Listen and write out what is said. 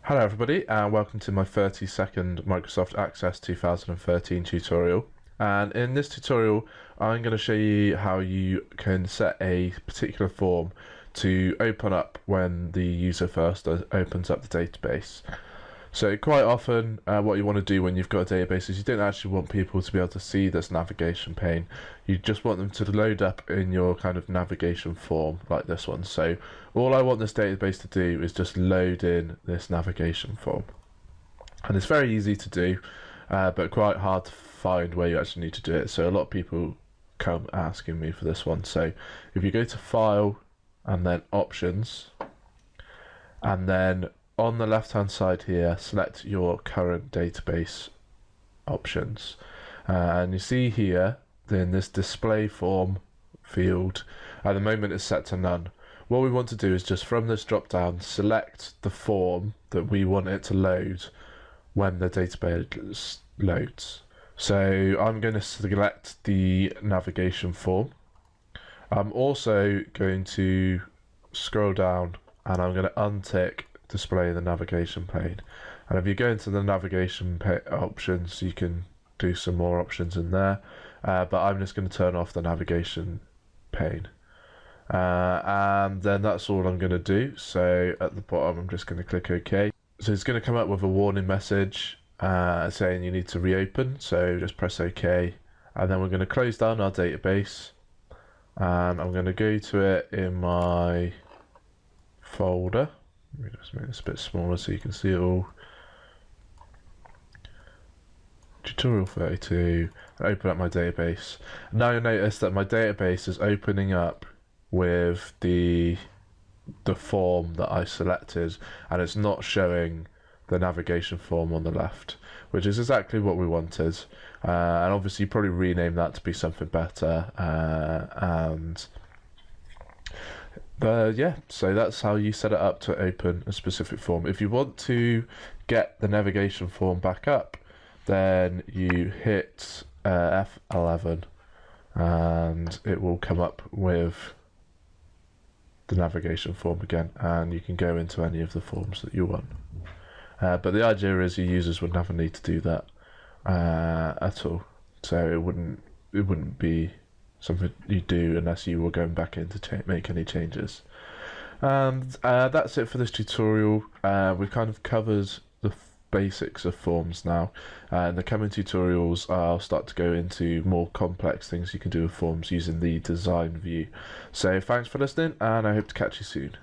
Hello everybody and welcome to my 30-second Microsoft Access 2013 tutorial. And in this tutorial I'm going to show you how you can set a particular form to open up when the user first opens up the database. So quite often what you want to do when you've got a database is you don't actually want people to be able to see this navigation pane. You just want them to load up in your kind of navigation form like this one. So all I want this database to do is just load in this navigation form. And it's very easy to do, but quite hard to find where you actually need to do it. So a lot of people come asking me for this one. So if you go to File and then Options, and then on the left hand side here select your current database options, and you see here in this display form field at the moment is set to none. What we want to do is just from this drop down select the form that we want it to load when the database loads. So I'm going to select the navigation form. I'm also going to scroll down and I'm going to untick display the navigation pane, and if you go into the navigation options you can do some more options in there, but I'm just going to turn off the navigation pane, and then that's all I'm going to do. So at the bottom I'm just going to click OK. So it's going to come up with a warning message saying you need to reopen, so just press OK, and then we're going to close down our database, and I'm going to go to it in my folder. Let me just make this a bit smaller so you can see it all. Tutorial 32, open up my database. Now you'll notice that my database is opening up with the form that I selected, and it's not showing the navigation form on the left, which is exactly what we wanted. And obviously you probably rename that to be something better, yeah, so that's how you set it up to open a specific form. If you want to get the navigation form back up, then you hit F11 and it will come up with the navigation form again, and you can go into any of the forms that you want. But the idea is your users would never need to do that at all, so it wouldn't be something you do unless you were going back in to make any changes. And that's it for this tutorial. We've kind of covered the basics of forms now. In the coming tutorials I'll start to go into more complex things you can do with forms using the design view. So thanks for listening, and I hope to catch you soon.